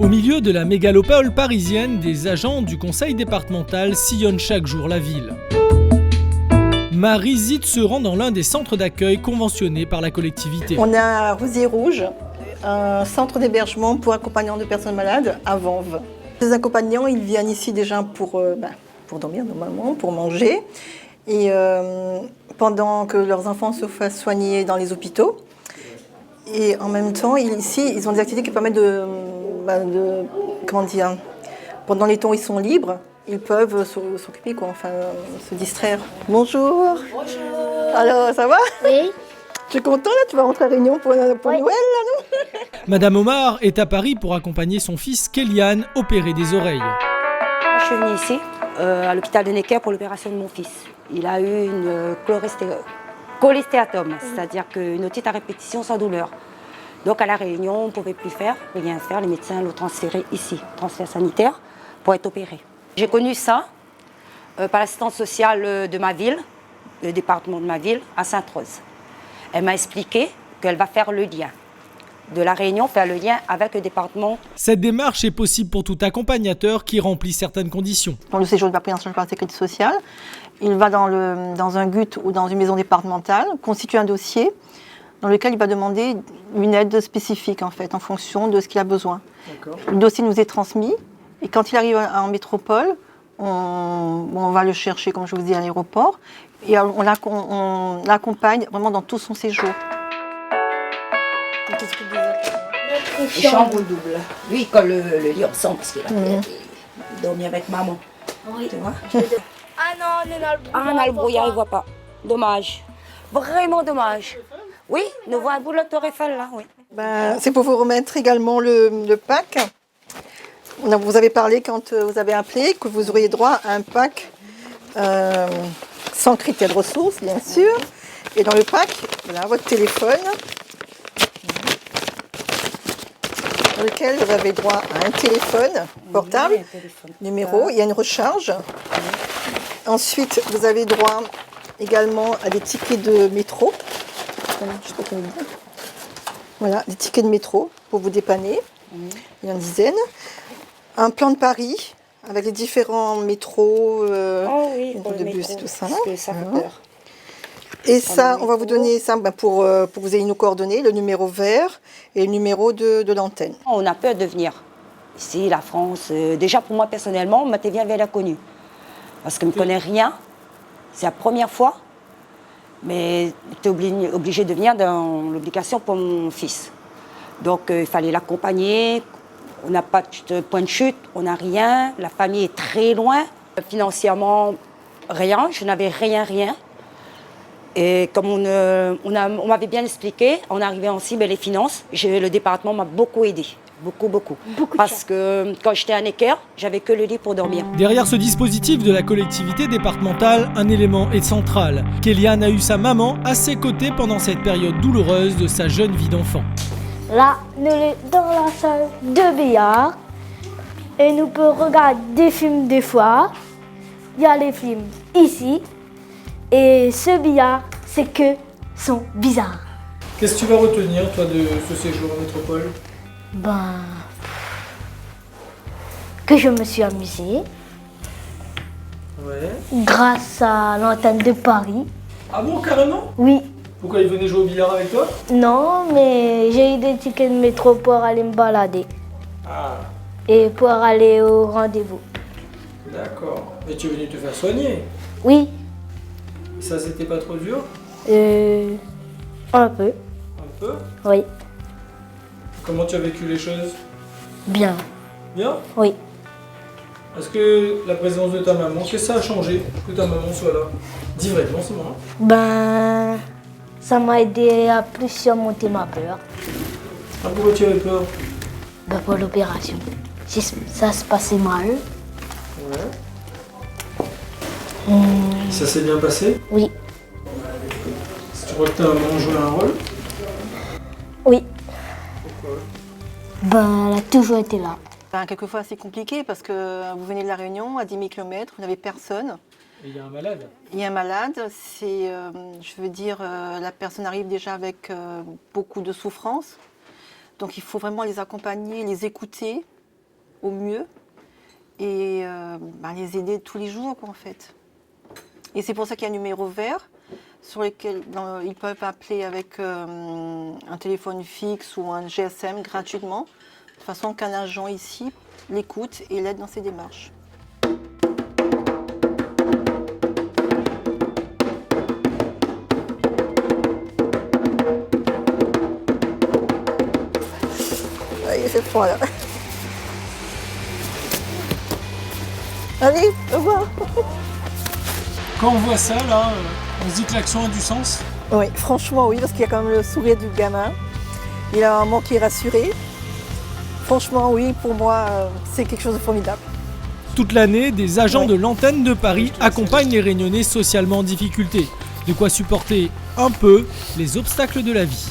Au milieu de la mégalopole parisienne, des agents du conseil départemental sillonnent chaque jour la ville. Marie Zit se rend dans l'un des centres d'accueil conventionnés par la collectivité. On a à Rosier Rouge, un centre d'hébergement pour accompagnants de personnes malades à Vanves. Les accompagnants, ils viennent ici déjà pour dormir normalement, pour manger, et pendant que leurs enfants se fassent soigner dans les hôpitaux. Et en même temps, ici, ils ont des activités qui permettent pendant les temps où ils sont libres, ils peuvent s'occuper, se distraire. Bonjour. Bonjour. Alors, ça va? Oui. Tu es content là? Tu vas rentrer à Réunion pour Noël là, non? Madame Omar est à Paris pour accompagner son fils Kélian opérer des oreilles. Je suis venue ici, à l'hôpital de Necker, pour l'opération de mon fils. Il a eu une cholestéatome, c'est-à-dire une otite à répétition sans douleur. Donc à La Réunion, on ne pouvait plus rien faire. Les médecins l'ont transféré ici, transfert sanitaire, pour être opéré. J'ai connu ça par l'assistante sociale de ma ville, le département de ma ville, à Sainte-Rose. Elle m'a expliqué qu'elle va faire le lien. De La Réunion, faire le lien avec le département. Cette démarche est possible pour tout accompagnateur qui remplit certaines conditions. Pour le séjour de la prise en charge par la sécurité sociale, il va dans un GUT ou dans une maison départementale, constituer un dossier dans lequel il va demander une aide spécifique en fonction de ce qu'il a besoin. Le dossier nous est transmis et quand il arrive en métropole, on va le chercher, comme je vous dis, à l'aéroport et on l'accompagne vraiment dans tout son séjour. Chambre double. Lui, il colle le lit ensemble parce qu'il a dormi avec maman. Oui. Tu vois? Ah non, On a le brouillard, il ne voit pas. Dommage. Vraiment dommage. Oui, nous voit un bout de la Tour Eiffel là, oui. C'est pour vous remettre également le pack. Vous avez parlé quand vous avez appelé que vous auriez droit à un pack sans critères de ressources, bien sûr. Et dans le pack, voilà, votre téléphone, dans lequel vous avez droit à un téléphone portable, numéro, il y a une recharge. Ensuite, vous avez droit également à des tickets de métro. Voilà, des tickets de métro pour vous dépanner. Il y en a une dizaine. Un plan de Paris avec les différents métros, de bus et tout ça. Ça fait peur. Et ça, on va vous donner ça pour que vous ayez nos coordonnées, le numéro vert et le numéro de l'antenne. On a peur de venir. Ici, la France, déjà pour moi personnellement, ma TV avait l'inconnu. Parce qu'elle ne me connaît rien. C'est la première fois. Mais j'étais obligée de venir dans l'obligation pour mon fils. Donc il fallait l'accompagner. On n'a pas de point de chute, on n'a rien. La famille est très loin. Financièrement, rien. Je n'avais rien. Et comme on m'avait bien expliqué, en arrivant aussi, les finances, le département m'a beaucoup aidé. Beaucoup. Parce que quand j'étais à Necker, j'avais que le lit pour dormir. Derrière ce dispositif de la collectivité départementale, un élément est central. Kélian a eu sa maman à ses côtés pendant cette période douloureuse de sa jeune vie d'enfant. Là, nous sommes dans la salle de billard et nous pouvons regarder des films des fois. Il y a les films ici et ce billard, c'est que sont bizarres. Qu'est-ce que tu vas retenir, toi, de ce séjour en métropole ? Que je me suis amusée grâce à l'antenne de Paris. Ah bon, carrément ? Oui. Pourquoi il venait jouer au billard avec toi ? Non, mais j'ai eu des tickets de métro pour aller me balader. Ah, Et pour aller au rendez-vous. d'accord. Mais tu es venu te faire soigner. Oui, Ça, c'était pas trop dur ? un peu, Un peu ? oui. Comment tu as vécu les choses ? Bien, Bien ? oui. Est-ce que la présence de ta maman, qu'est-ce que ça a changé que ta maman soit là ? Dis vraiment, c'est moi. Ça m'a aidé à plus surmonter ma peur. Ah, pourquoi tu avais peur ? Pour l'opération. Si ça se passait mal, Ça s'est bien passé ? oui. Tu crois que ta maman jouait un rôle ? Oui. Pourquoi ? Elle a toujours été là. Quelquefois c'est compliqué parce que vous venez de La Réunion, à 10 000 km, vous n'avez personne. Et il y a un malade. Il y a un malade, la personne arrive déjà avec beaucoup de souffrance. Donc il faut vraiment les accompagner, les écouter au mieux et les aider tous les jours, quoi, en fait. Et c'est pour ça qu'il y a un numéro vert sur lequel ils peuvent appeler avec un téléphone fixe ou un GSM gratuitement, de façon qu'un agent ici l'écoute et l'aide dans ses démarches. Il fait froid là. Allez, au revoir. Quand on voit ça, là, on se dit que l'action a du sens. Oui, franchement oui, parce qu'il y a quand même le sourire du gamin. Il a un maman qui est rassuré. Franchement oui, pour moi, c'est quelque chose de formidable. Toute l'année, des agents de l'antenne de Paris accompagnent les Réunionnais socialement en difficulté. De quoi supporter un peu les obstacles de la vie.